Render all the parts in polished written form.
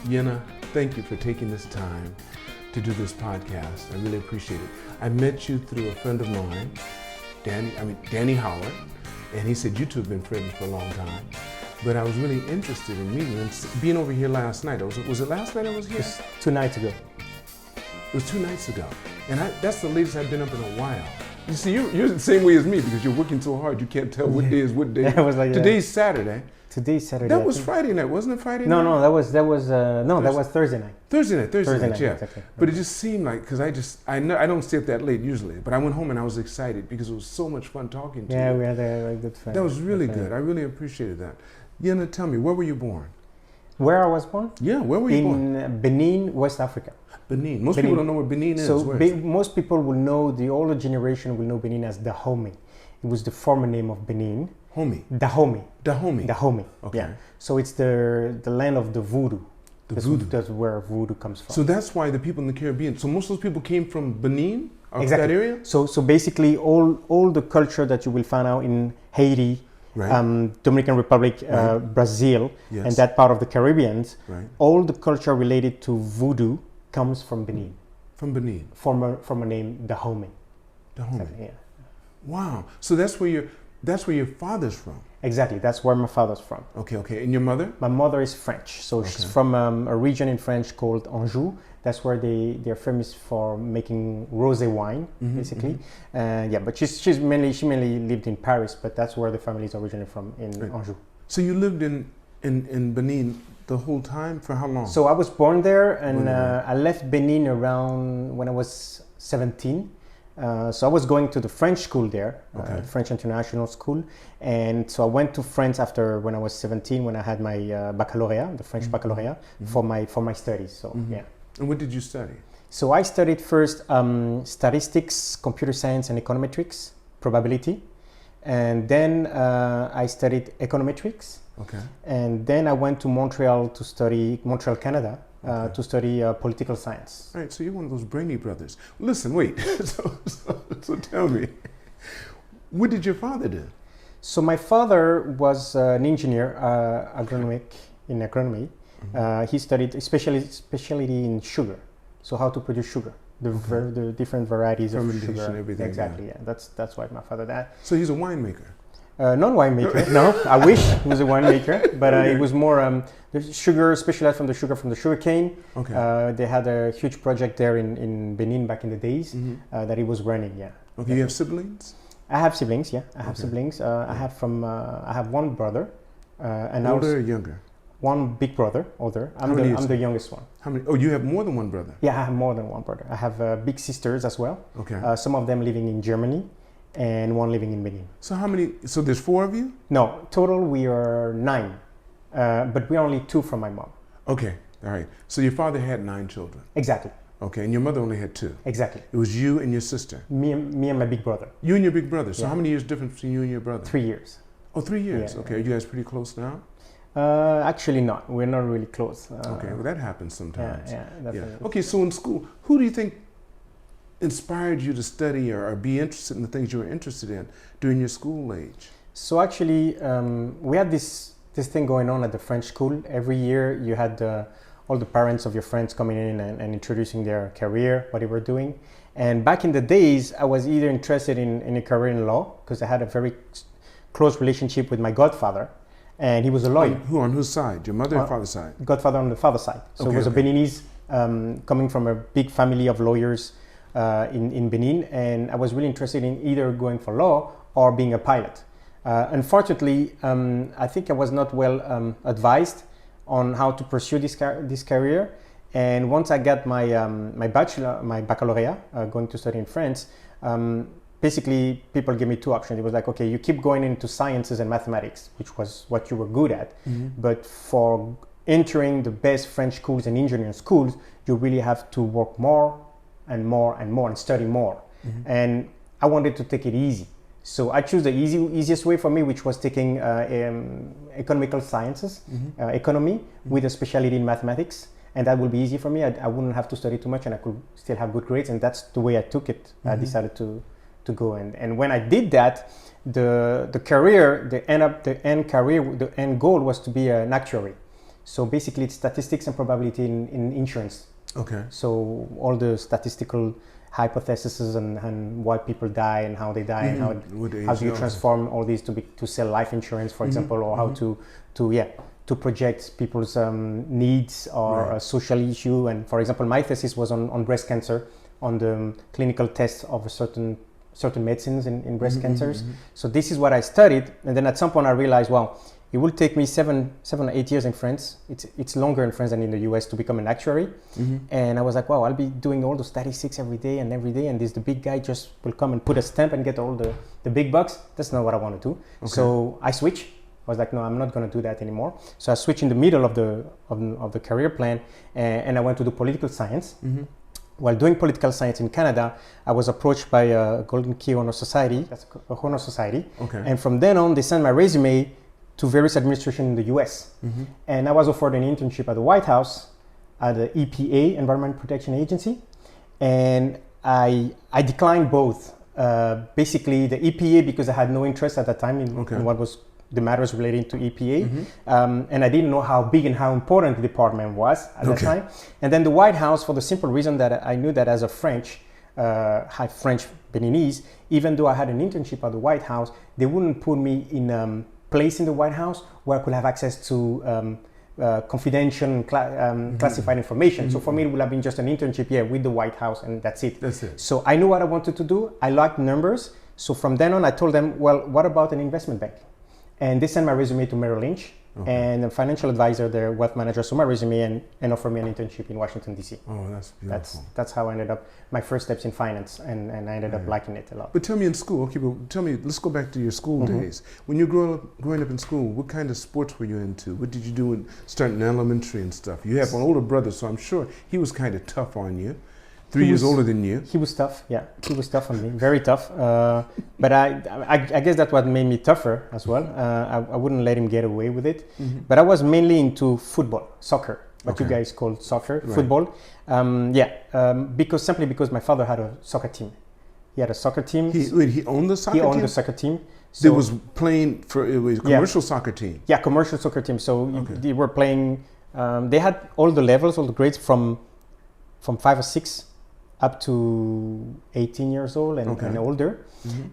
Yena, thank you for taking this time to do this podcast. I really appreciate it. I met you through a friend of mine, Danny Howard, and he said you two have been friends for a long time. But I was really interested in meeting you and being over here last night. Was it last night I was here? It was 2 nights ago. It was 2 nights ago. And that's the latest I've been up in a while. You see, you're the same way as me because you're working so hard you can't tell what day is what day. Yeah, it was like Today's Saturday. Today's Saturday. That was Friday night, wasn't it? Friday night? No, that was Thursday night. Thursday night, yeah. Exactly. But it just seemed like, because I don't stay up that late usually, but I went home and I was excited because it was so much fun talking to you. Yeah, we had a good friend. That was really good. I really appreciated that. Yena, tell me, where were you born? Where I was born? Yeah, where were you born? In Benin, West Africa. Benin. Most people don't know where Benin is. So most people will know, the older generation will know Benin as Dahomey. It was the former name of Benin. Dahomey. Okay. Yeah. So it's the land of the voodoo. Voodoo. That's where voodoo comes from. So that's why the people in the Caribbean. So most of those people came from Benin, exactly. That area. So basically all the culture that you will find out in Haiti, right. Dominican Republic, right. Brazil, yes. and that part of the Caribbean, right. all the culture related to voodoo comes from Benin. From Benin. From a name Dahomey. Dahomey. Yeah. Wow. So that's where your father's from. Exactly, that's where my father's from. Okay. And your mother? My mother is French, so she's from a region in French called Anjou. That's where they're famous for making rosé wine, basically. But she mainly lived in Paris, but that's where the family is originally from, in Anjou. So you lived in Benin the whole time? For how long? So I was born there, and I left Benin around when I was 17. So I was going to the French school there, French International School, and so I went to France after when I was 17, when I had my baccalaureate, the French baccalaureate, for my studies. So yeah. And what did you study? So I studied first statistics, computer science, and econometrics, probability, and then I studied econometrics. Okay. And then I went to Montreal, Canada. To study political science. All right, so you're one of those brainy brothers. Listen, wait. so tell me, what did your father do? So my father was an engineer, in agronomy. He studied specialty in sugar, so how to produce sugar, the different varieties of sugar. And everything. Exactly. Yeah. That's why my father did. So he's a winemaker. Not winemaker. No, I wish he was a winemaker, but it was more the sugar, specialized from the sugar cane. Okay. They had a huge project there in Benin back in the days that he was running. Yeah. Okay. You have siblings? I have siblings. Yeah, I have siblings. I have one brother. And older or younger? One big brother, older. I'm the youngest one. How many? Oh, you have more than one brother? Yeah, I have more than one brother. I have big sisters as well. Okay. Some of them living in Germany, and one living in Benin. So how many? So there's 4 of you? No, total we are 9, but we're only 2 from my mom. Okay, all right. So your father had 9 children. Exactly. Okay, and your mother only had 2. Exactly. It was you and your sister. Me and my big brother. You and your big brother. So how many years difference between you and your brother? 3 years. Oh, 3 years. Yeah, okay, are you guys pretty close now? Actually not. We're not really close. Okay, well that happens sometimes. Yeah, definitely. Okay, so in school, who do you think inspired you to study or be interested in the things you were interested in during your school age? So actually, we had this thing going on at the French school. Every year you had all the parents of your friends coming in and introducing their career, what they were doing. And back in the days, I was either interested in a career in law, because I had a very close relationship with my godfather, and he was a lawyer. On whose side? Your mother or father's side? Godfather on the father's side. So it was a Beninese coming from a big family of lawyers in Benin, and I was really interested in either going for law or being a pilot. Unfortunately, I think I was not well advised on how to pursue this career. And once I got my baccalaureate, going to study in France, basically people gave me two options. It was like, okay, you keep going into sciences and mathematics, which was what you were good at, but for entering the best French schools and engineering schools, you really have to work more and more and more and study more. And I wanted to take it easy. So I chose the easiest way for me, which was taking economical sciences, economy, with a specialty in mathematics. And that would be easy for me. I wouldn't have to study too much and I could still have good grades. And that's the way I took it. I decided to go. And when I did that, the career, the end goal was to be an actuary. So basically it's statistics and probability in insurance. Okay. So all the statistical hypotheses and why people die and how they die and how do you transform all these to sell life insurance, for example, or how to project people's needs or a social issue. And for example, my thesis was on breast cancer, on the clinical tests of certain medicines in breast cancers. So this is what I studied. And then at some point I realized, wow, it will take me 7 or 8 years in France. It's longer in France than in the US to become an actuary. And I was like, wow, I'll be doing all the statistics every day. And the big guy just will come and put a stamp and get all the big bucks. That's not what I want to do. Okay. So I switched. I was like, no, I'm not going to do that anymore. So I switched in the middle of the career plan, and I went to do political science. While doing political science in Canada, I was approached by a Golden Key Honor Society. That's a honor society. Okay. And from then on, they sent my resume to various administrations in the US. And I was offered an internship at the White House at the EPA, Environment Protection Agency. And I declined both. Basically, the EPA, because I had no interest at that time in what was the matters relating to EPA. And I didn't know how big and how important the department was at that time. And then the White House, for the simple reason that I knew that as a French Beninese, even though I had an internship at the White House, they wouldn't put me in place in the White House where I could have access to confidential classified information. So for me, it would have been just an internship with the White House, and that's it. So I knew what I wanted to do. I liked numbers. So from then on, I told them, well, what about an investment bank? And they sent my resume to Merrill Lynch, and a financial advisor, their wealth manager, saw my resume and offered me an internship in Washington, D.C. Oh, that's beautiful. That's how I ended up, my first steps in finance, and I ended up liking it a lot. But tell me in school, let's go back to your school days. When you growing up in school, what kind of sports were you into? What did you do starting in elementary and stuff? You have an older brother, so I'm sure he was kind of tough on you. 3 years older than you. He was tough, he was tough on me, very tough. But I guess that's what made me tougher as well. I wouldn't let him get away with it. But I was mainly into football, soccer, what you guys call soccer, football. Because my father had a soccer team. He had a soccer team. He owned the soccer team? He owned the soccer team. So it was playing for a commercial soccer team? Yeah, commercial soccer team. So they were playing, they had all the levels, all the grades from 5 or 6 up to 18 years old and older.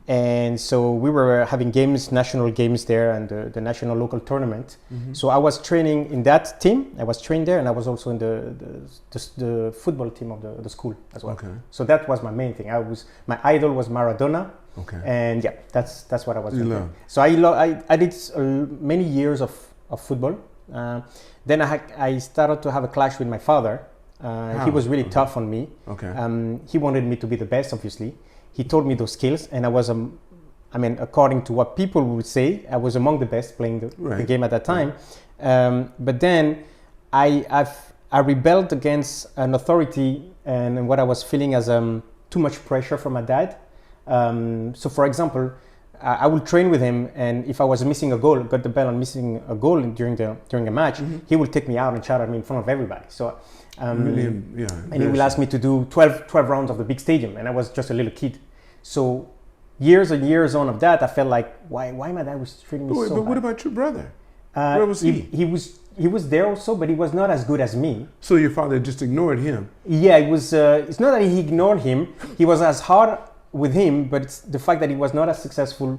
And so we were having national games there, and the national local tournament. So I was training in that team. I was trained there, and I was also in the football team of the school as well. So that was my main thing. My idol was Maradona. And that's what I was doing. So I did many years of football. Then I started to have a clash with my father. He was really tough on me. He wanted me to be the best, obviously. He told me those skills, and I was, according to what people would say, I was among the best playing the game at that time. But then I rebelled against an authority and what I was feeling as too much pressure from my dad. So for example, I would train with him, and if I was missing a goal, got the ball on missing a goal during a match, he would take me out and shout at me in front of everybody. So and he will ask me to do 12 rounds of the big stadium, and I was just a little kid. So years and years on of that, I felt like, why my dad was treating me so bad. But what about your brother? Where was he? He was there also, but he was not as good as me. So your father just ignored him? Yeah, it was. It's not that he ignored him. He was as hard with him, but it's the fact that he was not as successful,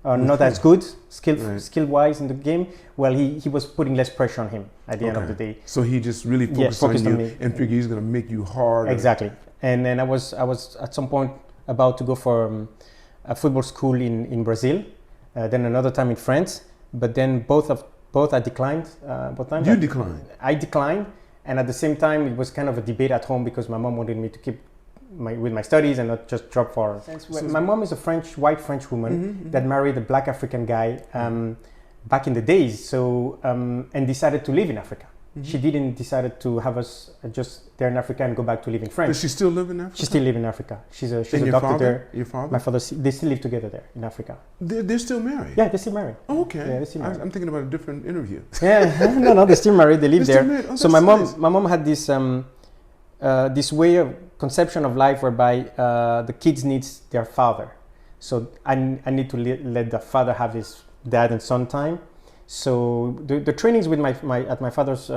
not as good skill-wise in the game. Well, he was putting less pressure on him at the end of the day. So he just really focused on you and figured he's going to make you harder. Exactly. And then I was at some point about to go for a football school in Brazil, then another time in France. But then both I declined. Both times. You declined? I declined, and at the same time it was kind of a debate at home because my mom wanted me to keep with my studies and not just drop for. My mom is a white French woman that married a black African guy back in the days. So and decided to live in Africa. She didn't decide to have us just there in Africa and go back to live in France. Does she still live in Africa? She still lives in Africa. She's a your doctor father? there. Your father? My father, they still live together there in Africa. They're still married? Yeah, they're still married. Oh, okay. Yeah, they're still married. I'm thinking about a different interview. Yeah, no, they're still married. They live They're there. still married. Oh, So that's my mom had this this way of conception of life whereby the kids needs their father. So I need to let the father have his dad and son time. So the trainings with my father's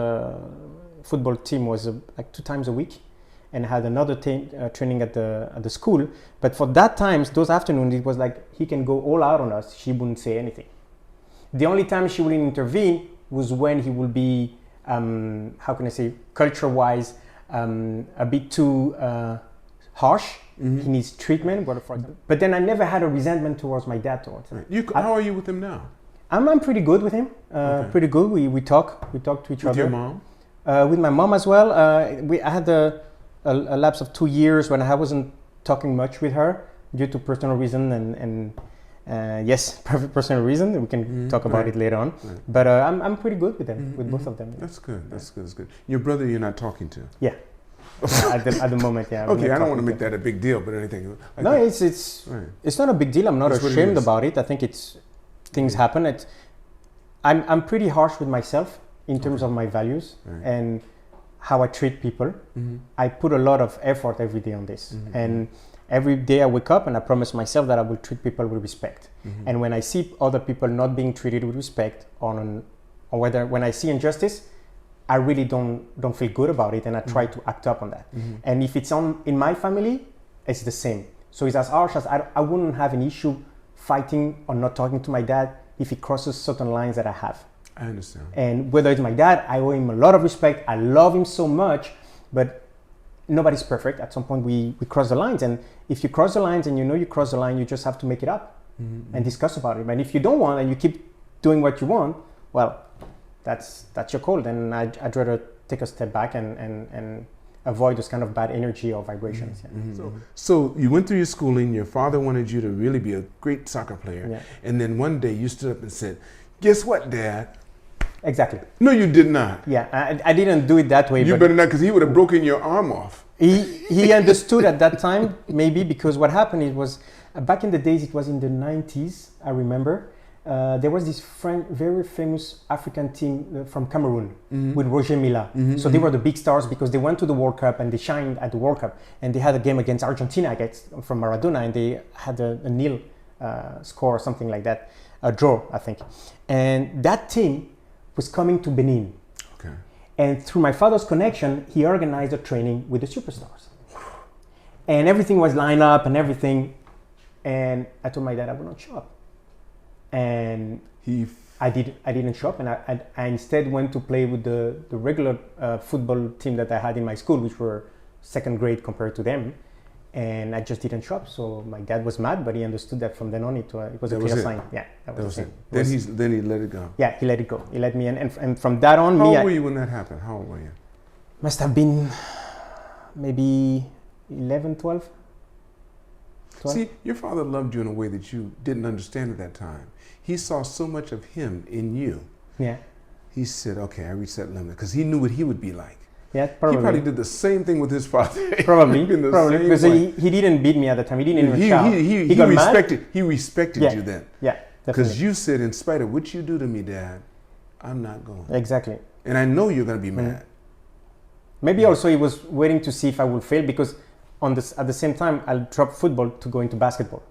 football team was like 2 times a week, and had another training at the school. But for that times, those afternoons, it was like he can go all out on us. She wouldn't say anything. The only time she wouldn't intervene was when he would be, how can I say, culture-wise, a bit too harsh. He needs treatment. But then I never had a resentment towards my dad towards him. Right. How are you with him now? I'm pretty good with him. Pretty good. We talk to each other. With your mom? With my mom as well. I had a lapse of 2 years when I wasn't talking much with her due to personal reason and yes, personal reason. We can talk about it later on. Right. But I'm pretty good with them, with both of them. Yeah. That's good. That's good. That's good. Your brother, you're not talking to? Yeah. At the moment, yeah. Okay, I don't want to make that a big deal, but anything. Like no, it's not a big deal. I'm not ashamed about it. I think things happen. I'm pretty harsh with myself in terms of my values and how I treat people. I put a lot of effort every day on this. And every day I wake up and I promise myself that I will treat people with respect. And when I see other people not being treated with respect, or whether when I see injustice, I really don't feel good about it, and I try to act up on that. And if it's in my family, it's the same. So it's as harsh as I wouldn't have an issue fighting or not talking to my dad if he crosses certain lines that I have. I understand. And whether it's my dad, I owe him a lot of respect. I love him so much, but nobody's perfect. At some point we cross the lines, and if you cross the lines and you know you cross the line, you just have to make it up and discuss about it. And if you don't want and you keep doing what you want, well, that's your call. Then I'd rather take a step back and avoid this kind of bad energy or vibrations. So you went through your schooling, your father wanted you to really be a great soccer player, and then one day you stood up and said, "Guess what, Dad?" Exactly. No, you did not. Yeah, I didn't do it that way. You better not, because he would have broken your arm off. He understood at that time, maybe, because what happened, it was back in the days, it was in the 90s, I remember. There was this very famous African team from Cameroon with Roger Mila. So they were the big stars because they went to the World Cup and they shined at the World Cup. And they had a game against Argentina, I guess, from Maradona, and they had a nil score or something like that, a draw, I think. And that team was coming to Benin. Okay. And through my father's connection, he organized a training with the superstars. And everything was lined up and everything. And I told my dad I would not show up. And I didn't show up, and I instead went to play with the regular football team that I had in my school, which were second grade compared to them. And I just didn't show up. So my dad was mad, but he understood that from then on it was a clear sign. Yeah, that was it. Then he let it go. Yeah, he let it go. He let me in, and from that on, How old were you when that happened? How old were you? Must have been maybe 11, 12. See, your father loved you in a way that you didn't understand at that time. He saw so much of him in you. Yeah. He said, "Okay, I reached that limit," because he knew what he would be like. Yeah, probably. He probably did the same thing with his father. Probably, because he didn't beat me at the time. He didn't even shout. He got he respected you then. Yeah, because you said, "In spite of what you do to me, Dad, I'm not going." Exactly. And I know you're going to be mad. Maybe also he was waiting to see if I would fail, because at the same time I'll drop football to go into basketball.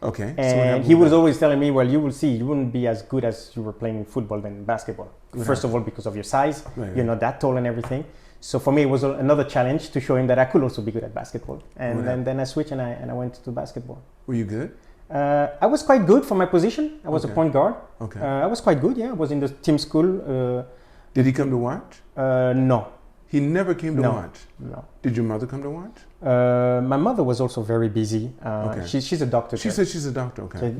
Okay. And he was always telling me, "Well, you will see, you wouldn't be as good as you were playing football than basketball. First of all, because of your size, you're not that tall and everything." So for me, it was another challenge to show him that I could also be good at basketball. And then I switched and I went to basketball. Were you good? I was quite good for my position. I was a point guard. Okay. I was quite good, yeah. I was in the team school. Did he come to watch? No. He never came to watch? No. Did your mother come to watch? My mother was also very busy. She's a doctor. She said she's a doctor, okay.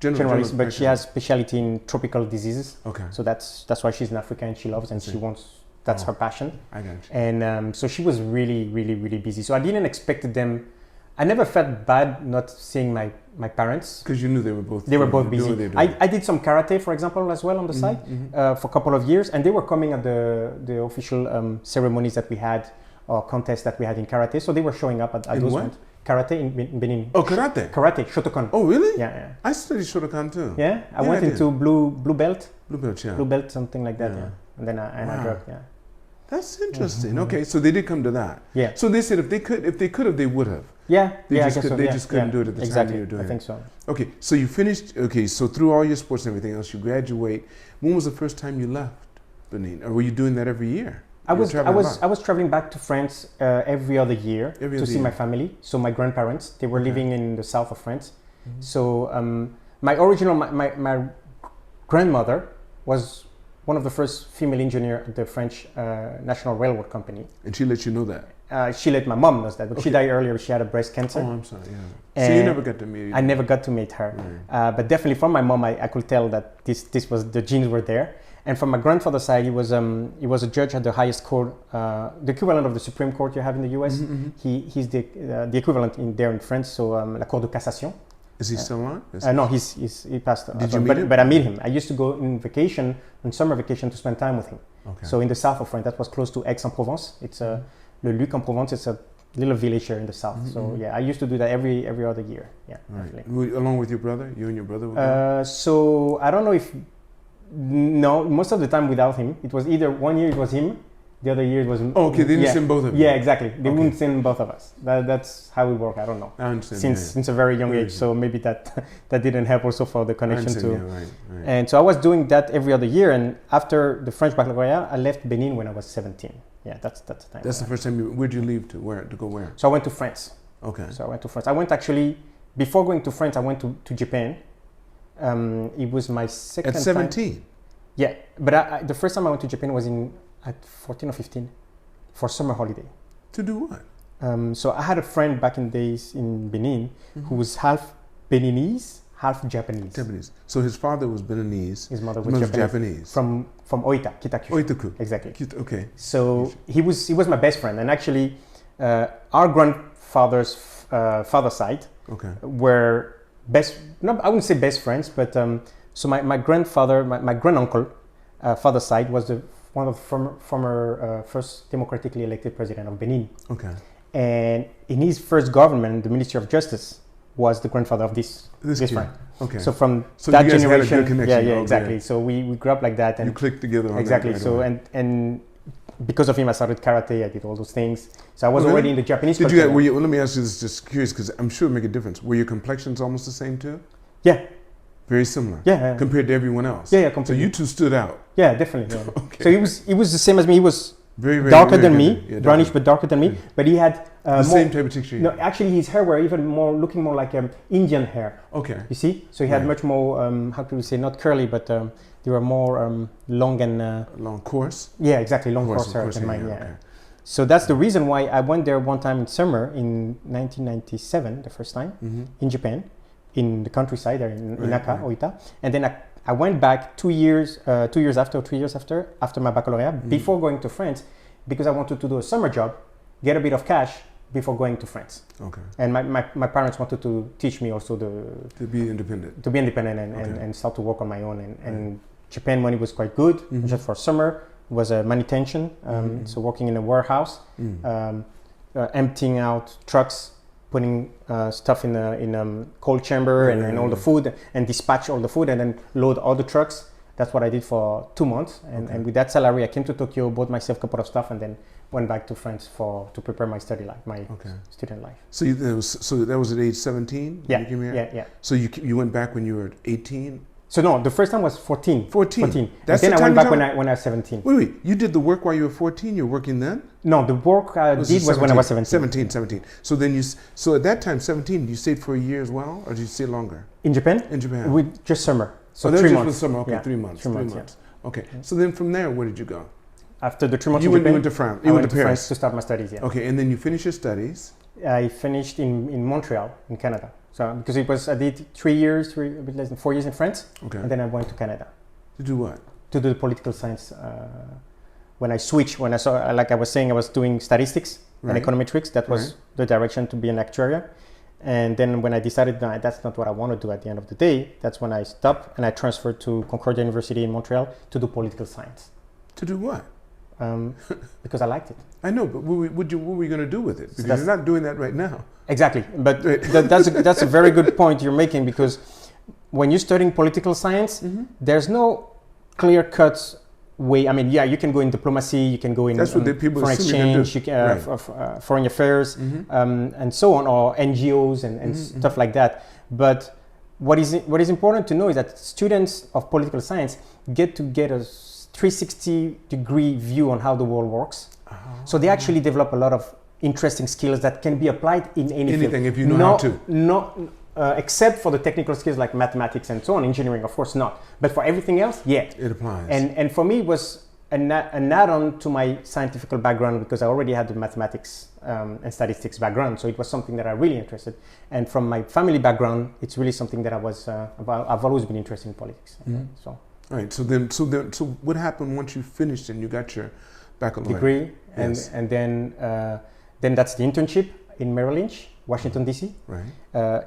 Generalist, but she has specialty in tropical diseases. Okay. So that's why she's in Africa, and she loves and she wants That's her passion. I got you. And so she was really, really, really busy. So I didn't expect them. I never felt bad not seeing my parents. Because you knew they were both. They were both doing what busy. they were doing. I did some karate, for example, as well on the side for a couple of years, and they were coming at the official ceremonies that we had or contests that we had in karate. So they were showing up at those what? ones. Karate in Benin. Oh, karate. Karate, Shotokan. Oh, really? Yeah. I studied Shotokan too. Yeah, I Yeah, went I did. into blue belt, Blue belt, yeah. blue belt, something like that. Yeah. Yeah, and then I dropped. Yeah. That's interesting. Okay, so they did come to that. Yeah. So they said if they could have, they would have. Yeah. They yeah, just I guess could- so. they Yeah, just couldn't yeah. do it at the time exactly. you were doing I it. think so. Okay, so you finished. Okay, so through all your sports and everything else, you graduate. When was the first time you left Benin, or were you doing that every year? I You were was traveling a lot. I was traveling back to France every other year Every to other see year. my family. So my grandparents, they were Okay. living in the south of France. So my original my grandmother was one of the first female engineer at the French National Railroad Company. And she let you know that. She let my mom know that, but she Okay. died earlier. She had a breast cancer. Oh, I'm sorry. Yeah. So you And never got to meet. I never got to meet her. Right. But definitely from my mom, I could tell that this was the genes were there. And from my grandfather's side, he was a judge at the highest court, the equivalent of the Supreme Court you have in the U.S. He's the equivalent there in France, so la Cour de Cassation. Is he still on? No, he passed. Did you meet him? But I met him. I used to go in vacation, on summer vacation, to spend time with him. Okay. So in the south of France, that was close to Aix-en-Provence. It's Le Luc en Provence. It's a little village here in the south. So yeah, I used to do that every other year. Yeah, Right. definitely. Along with your brother, you and your brother. Would go? So I don't know if most of the time without him. It was either one year it was him, the other year it was. Oh, okay, they didn't yeah. send both of you. Yeah, exactly. They Okay. wouldn't send both of us. That's how it worked. I don't know. I understand. Since a very young Very age, so maybe that didn't help also for the I connection understand, to. yeah, right. And so I was doing that every other year. And after the French baccalaureate, I left Benin when I was 17. Yeah, that's the time. That's the first time you. Where'd you leave to? Where to go? Where? So I went to France. Okay. So I went to France. I went actually before going to France. I went to Japan. It was my second. At 17. Time. Yeah, but the first time I went to Japan was at 14 or 15 for summer holiday. To do what? So I had a friend back in days in Benin who was half Beninese, half Japanese. Japanese. So his father was Beninese. His mother His was mother Japanese. From Oita, Kitakyushu. Oitaku. Exactly. Okay. So he was my best friend, and actually our grandfather's father side Okay. were best. No, I wouldn't say best friends, but so my grandfather, my granduncle, father's side was one of the former first democratically elected president of Benin. Okay. And in his first government, the Ministry of Justice was the grandfather of this kid. friend. Okay. So from So that you guys had a good generation, connection. yeah, Okay. exactly. So we grew up like that, You and clicked together. On that exactly. right So away. and because of him, I started karate. I did all those things. So I was Oh, really? already in the Japanese Did culture. you? Let me ask you this, just curious, because I'm sure it make a difference. Were your complexions almost the same too? Yeah, Very similar. yeah, Compared to everyone else. yeah, So completely. you two stood out. Yeah, definitely. Yeah. Okay. So he was the same as me. He was Very, very darker very than good. me, Yeah, brownish darker. but darker than me. Yeah. But he had The more. same type of texture. No, actually, his hair were even more looking more like Indian hair. Okay. You see, so he had Right. much more. How can we say? Not curly, but they were more long and. Long course. Yeah, exactly, long coarse hair than mine. Yeah. Okay. So that's the reason why I went there one time in summer in 1997, the first time in Japan, in the countryside there in Right, Naka, right. Oita, and then I went back 3 years after my baccalaureate, before going to France, because I wanted to do a summer job, get a bit of cash before going to France. Okay. And my parents wanted to teach me also To be independent. to be independent Okay. and start to work on my own. And Japan money was quite good, just for summer. Was manutention, so working in a warehouse, emptying out trucks, putting stuff in a cold chamber and all the food, and dispatch all the food, and then load all the trucks. That's what I did for 2 months, and with that salary, I came to Tokyo, bought myself a couple of stuff, and then went back to France to prepare my study life, my student life. So that was at age 17? Yeah, You came here? yeah. So you went back when you were 18? So no, the first time was 14. 14. 14. That's and then the I went time back you when I was 17. Wait. You did the work while you were 14? You were working then? No, the work I did was when I was 17. 17. So then so at that time, 17, you stayed for a year as well? Or did you stay longer? In Japan? In Japan? With just summer. So that was 3 just months. for summer. Okay, Yeah, 3 months. 3 months, Okay. So then from there, where did you go? After the 3 months You in Japan, went to France. I You went went to to France Paris. to start my studies. Yeah, Okay, and then you finished your studies. I finished in Montreal, in Canada. So because I did 3 years, a bit less than 4 years in France, Okay. and then I went to Canada To do what? to do the political science when I switched, when I saw, like I was saying, I was doing statistics and econometrics. That was the direction to be an actuary. And then when I decided no, that's not what I want to do at the end of the day, that's when I stopped and I transferred to Concordia University in Montreal to do political science. To do what? Because I liked it. I know, but what were you going to do with it? Because you're not doing that right now. Exactly. But that's a very good point you're making, because when you're studying political science, there's no clear-cut way. I mean, yeah, you can go in diplomacy, you can go in foreign exchange, foreign affairs, and so on, or NGOs and stuff like that. But what is important to know is that students of political science get a 360-degree view on how the world works. So they actually develop a lot of interesting skills that can be applied in anything if you know how to. Except for the technical skills like mathematics and so on, engineering, of course not. But for everything else, yeah. It applies. And for me, it was an add-on to my scientific background, because I already had the mathematics and statistics background. So it was something that I really interested. And from my family background, it's really something that I've always been interested in politics. So. All right. So what happened once you finished and you got your baccalaureate degree? And then that's the internship in Merrill Lynch, Washington, D.C. Right.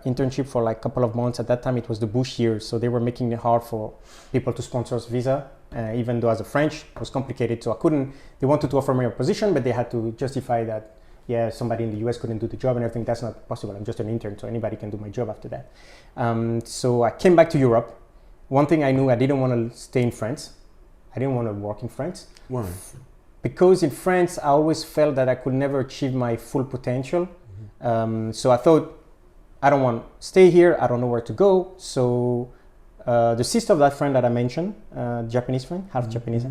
Internship for like a couple of months. At that time, it was the Bush years, so they were making it hard for people to sponsor us visa. Even though as a French, it was complicated, so I couldn't. They wanted to offer me a position, but they had to justify that, yeah, somebody in the U.S. couldn't do the job and everything. That's not possible. I'm just an intern, so anybody can do my job after that. So I came back to Europe. One thing I knew, I didn't want to stay in France. I didn't want to work in France. Why? Because in France, I always felt that I could never achieve my full potential. So I thought, I don't want to stay here. I don't know where to go. So the sister of that friend that I mentioned, Japanese friend, half Japanese,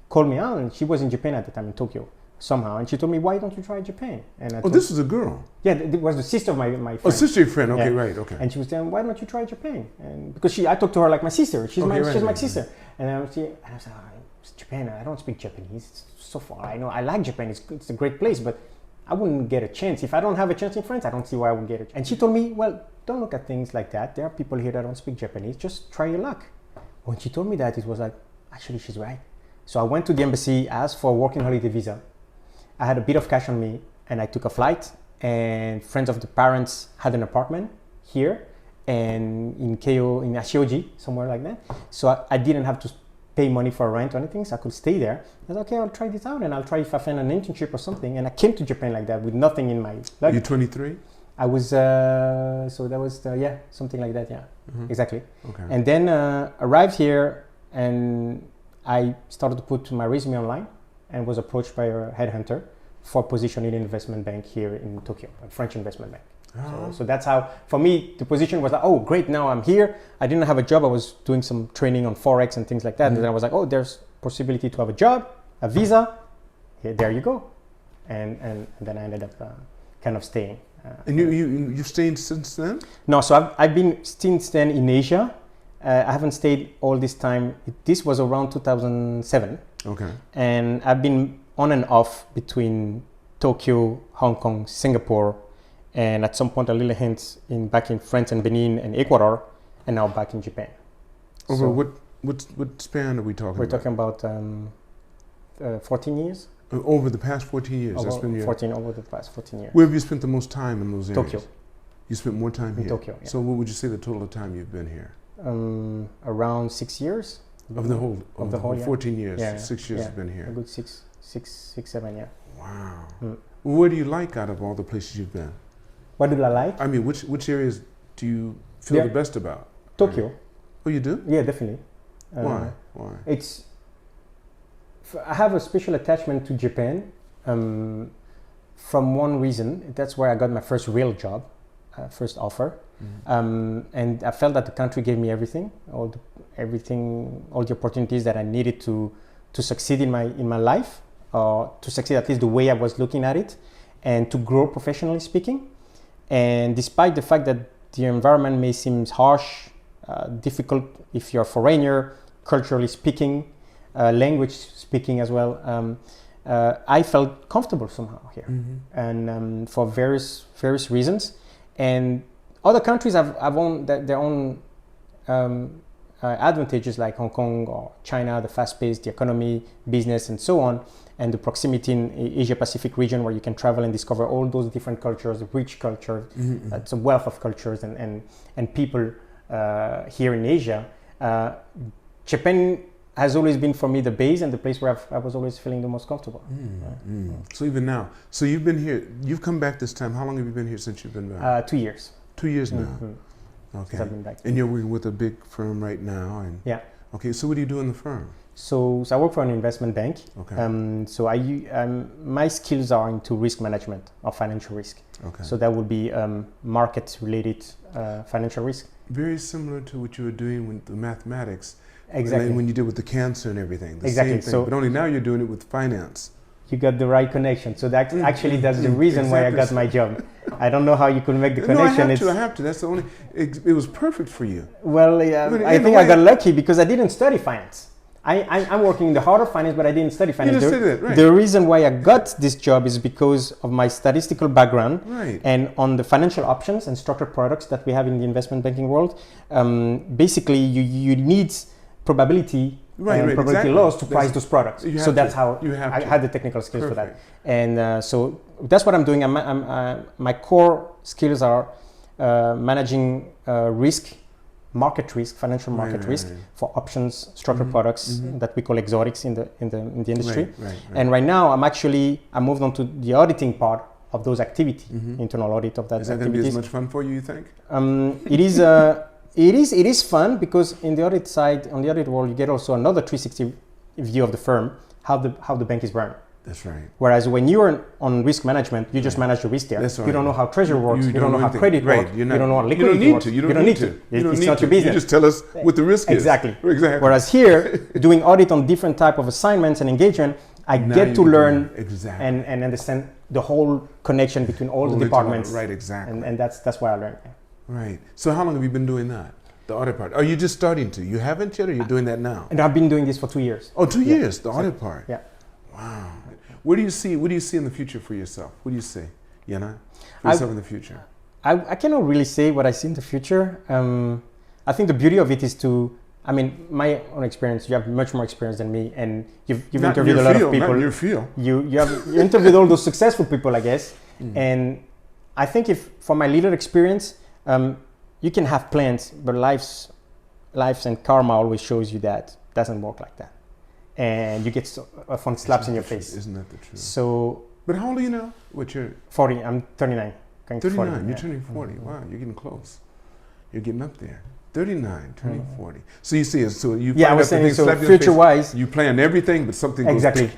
called me out, and she was in Japan at the time, in Tokyo, somehow. And she told me, why don't you try Japan? And this was a girl? Yeah, it was the sister of my friend. Oh, sister of your friend. Okay, right, okay. And she was saying, why don't you try Japan? And because I talked to her like my sister. She's my sister. And I was like, Japan, I don't speak Japanese. It's so far. I know I like Japan. It's a great place, but I wouldn't get a chance. If I don't have a chance in France, I don't see why I would get it. And she told me, well, don't look at things like that. There are people here that don't speak Japanese. Just try your luck. When she told me that, it was like, actually, she's right. So I went to the embassy, asked for a working holiday visa. I had a bit of cash on me, and I took a flight. And friends of the parents had an apartment here and in Keio, in Ashioji, somewhere like that. So I didn't have to pay money for rent or anything, so I could stay there. I was okay, I'll try this out, and I'll try if I find an internship or something. And I came to Japan like that with nothing in my luggage. You're 23? I was, so that was, something like that, yeah, exactly. Okay. And then arrived here, and I started to put my resume online and was approached by a headhunter for a position in an investment bank here in Tokyo, a French investment bank. So that's how, for me, the position was like, oh, great, now I'm here. I didn't have a job. I was doing some training on Forex and things like that. And then I was like, oh, there's possibility to have a job, a visa. There you go. And then I ended up kind of staying. And you've stayed since then? No, so I've been since then in Asia. I haven't stayed all this time. This was around 2007. Okay. And I've been on and off between Tokyo, Hong Kong, Singapore, and at some point a little hint back in France and Benin and Ecuador, and now back in Japan. Over what span are we talking about? We're talking about 14 years. Over the past 14 years? Over, that's been over the past 14 years. Where have you spent the most time in those areas? Tokyo. You spent more time here? In Tokyo, yeah. So what would you say the total time you've been here? Around 6 years. Of the whole? Of the whole, 14 years, yeah, 6 years you've been here. A good six, 7, yeah. Wow. Well, what do you like out of all the places you've been? What do I like? I mean, which areas do you feel the best about? Tokyo. Oh, you do? Yeah, definitely. Why? I have a special attachment to Japan from one reason. That's where I got my first real job, first offer. And I felt that the country gave me everything, all the opportunities that I needed to succeed in my life, or to succeed at least the way I was looking at it, and to grow professionally speaking. And despite the fact that the environment may seem harsh, difficult if you're a foreigner, culturally speaking, language speaking as well, I felt comfortable somehow here, and for various reasons. And other countries have their own advantages like Hong Kong or China, the fast-paced, the economy, business, and so on, and the proximity in Asia-Pacific region where you can travel and discover all those different cultures, rich cultures. It's a wealth of cultures and people here in Asia. Japan has always been for me the base and the place where I was always feeling the most comfortable. So even now, so you've been here, you've come back this time. How long have you been here since you've been back? 2 years. 2 years now. Okay. I've been back. And you're working with a big firm right now. And Yeah. Okay, so what do you do in the firm? So I work for an investment bank. Okay. So my skills are into risk management or financial risk. Okay. So that would be market-related financial risk. Very similar to what you were doing with the mathematics. Exactly. And when you did with the cancer and everything. The Exactly. Same thing, So but only now you're doing it with finance. You got the right connection. So that actually that's the reason why I got my job. I don't know how you could make the connection. No, I have to. That's the only. It was perfect for you. Well, I think I got lucky because I didn't study finance. I'm working in the heart of finance, but I didn't study finance. You didn't study that, right. The reason why I got this job is because of my statistical background, right. And on the financial options and structured products that we have in the investment banking world. Basically, you need probability and probability laws to price those products. So that's how I had the technical skills for that. And so that's what I'm doing. My core skills are managing risk, market risk, financial market risk for options, structured products that we call exotics in the industry. Right. And right now I moved on to the auditing part of those activities, internal audit of that. Is that going to be as much fun for you think? It is fun because in the audit side, on the audit world, you get also another 360 view of the firm, how the bank is run. That's right. Whereas when you're on risk management, you just manage the risk there. That's right. You don't know how treasury works. You don't know how credit works. You don't know how liquidity works. You don't need to. It's not your business. You just tell us what the risk is. Exactly. Whereas here, doing audit on different type of assignments and engagement, I get to learn and understand the whole connection between all the departments. Right, exactly. And that's why I learned. Right. So how long have you been doing that? The audit part. Are you just starting to? You haven't yet, or you're doing that now? And I've been doing this for 2 years. Oh, 2 years. The audit part. Yeah. Wow. What do you see in the future for yourself? What do you see, Yena, for yourself in the future? I cannot really say what I see in the future. I think the beauty of it is my own experience. You have much more experience than me, and you've interviewed a lot of people. Not in your field. You interviewed all those successful people, I guess. And I think from my little experience, you can have plans, but lives and karma always shows you that doesn't work like that, and you get fun slaps in your face. Isn't that the truth? So, but how old are you now? What you're 40. I'm 39. Going 39. To 40, You're turning 40. Wow, you're getting close. You're getting up there. 39, turning 40. So you see it. So you. Yeah, I was saying. So future-wise, you plan everything, but something goes exactly.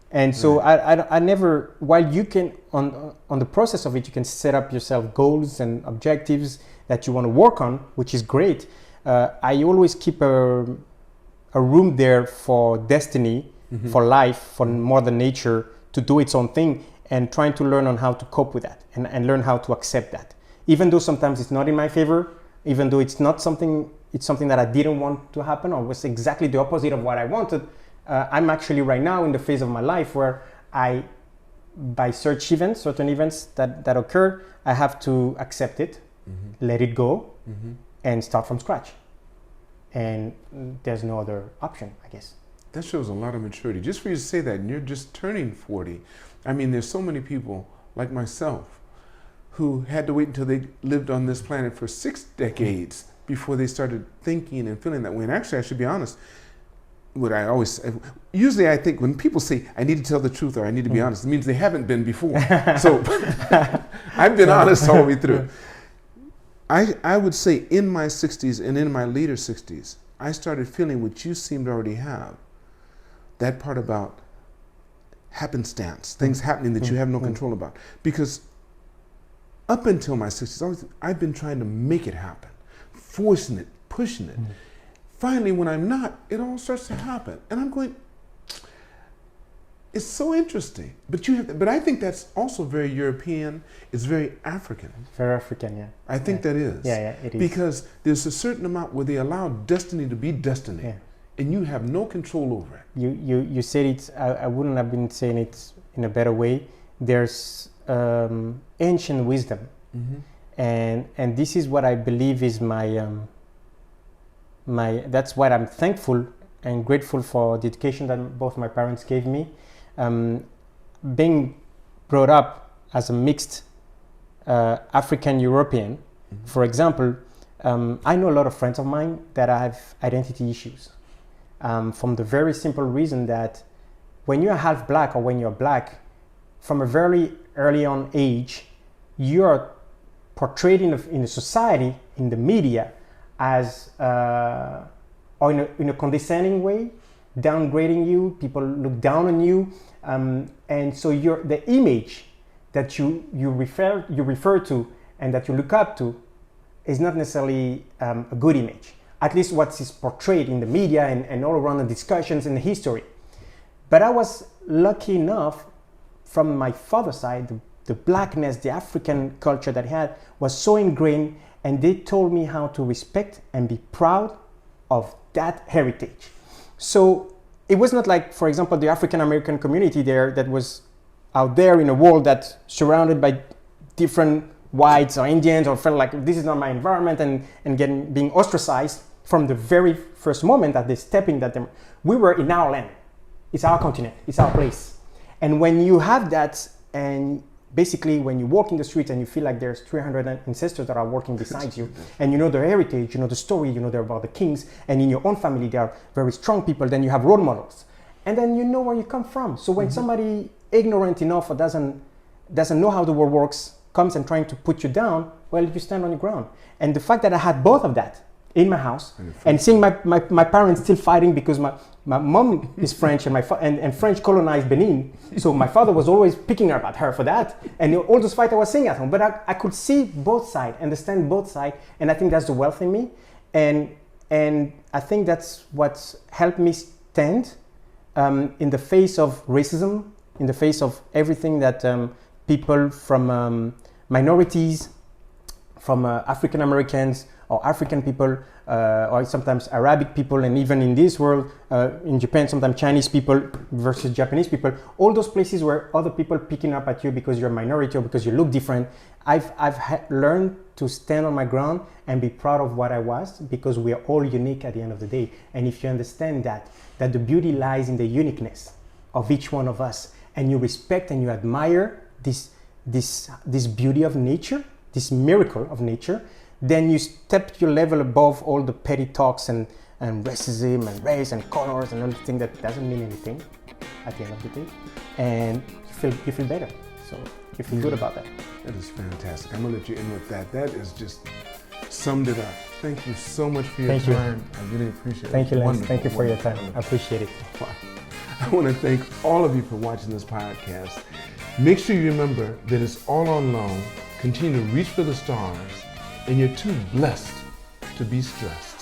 And so I never. While you can on the process of it, you can set up yourself goals and objectives that you want to work on, which is great. I always keep a room there for destiny, for life, for Mother Nature to do its own thing, and trying to learn on how to cope with that and learn how to accept that. Even though sometimes it's not in my favor, even though it's something that I didn't want to happen or was exactly the opposite of what I wanted, I'm actually right now in the phase of my life where by certain events that occur, I have to accept it, let it go, and start from scratch. And there's no other option, I guess. That shows a lot of maturity. Just for you to say that, and you're just turning 40. I mean, there's so many people like myself who had to wait until they lived on this planet for 6 decades before they started thinking and feeling that way. And actually, I should be honest, usually I think when people say, I need to tell the truth or I need to be honest, it means they haven't been before. So I've been honest all the way through. I would say in my 60s and in my later 60s, I started feeling what you seem to already have. That part about happenstance, things happening that you have no control about. Because up until my 60s, I've been trying to make it happen, forcing it, pushing it. Finally, when I'm not, it all starts to happen. And I'm going, it's so interesting. But I think that's also very European. It's very African. Very African, yeah. I think that is. Yeah, it is. Because there's a certain amount where they allow destiny to be destiny. Yeah. And you have no control over it. You said it, I wouldn't have been saying it in a better way. There's ancient wisdom. And this is what I believe is my that's what I'm thankful and grateful for, the education that both my parents gave me. Being brought up as a mixed African European, for example, I know a lot of friends of mine that have identity issues, from the very simple reason that when you're half black or when you're black, from a very early on age, you're portrayed in a society, in the media, as or in a condescending way, downgrading you. People look down on you, and so the image that you refer to and that you look up to is not necessarily a good image. At least what is portrayed in the media and all around the discussions in the history. But I was lucky enough, from my father's side, the blackness, the African culture that he had was so ingrained, and they told me how to respect and be proud of that heritage. So it was not like, for example, the African American community there that was out there in a world that's surrounded by different whites or Indians, or felt like this is not my environment, and being ostracized from the very first moment that they step in that we were in our land. It's our continent, it's our place. And when you have that, and basically when you walk in the streets and you feel like there's 300 ancestors that are walking beside you, and you know their heritage, you know the story, you know they're about the kings, and in your own family they are very strong people, then you have role models. And then you know where you come from. So when somebody ignorant enough or doesn't know how the world works comes and trying to put you down, well, you stand on your ground. And the fact that I had both of that in my house, and seeing my parents still fighting because my mom is French and French colonized Benin, so my father was always picking up at her for that, and all those fights I was seeing at home. But I could see both sides, understand both sides, and I think that's the wealth in me, and I think that's what's helped me stand in the face of racism, in the face of everything that people from minorities, from African Americans or African people, or sometimes Arabic people, and even in this world, in Japan, sometimes Chinese people versus Japanese people, all those places where other people picking up at you because you're a minority or because you look different. I've learned to stand on my ground and be proud of what I was, because we are all unique at the end of the day. And if you understand that the beauty lies in the uniqueness of each one of us, and you respect and you admire this beauty of nature, this miracle of nature, then you step your level above all the petty talks and racism and race and colors and everything that doesn't mean anything at the end of the day, and you feel better. So you feel good about that. That is fantastic. I'm gonna let you in with that. That is just summed it up. Thank you so much for your time. I really appreciate it. Thank you, Lance. Thank you for your time. I appreciate it. I want to thank all of you for watching this podcast. Make sure you remember that it's all on loan. Continue to reach for the stars, and you're too blessed to be stressed.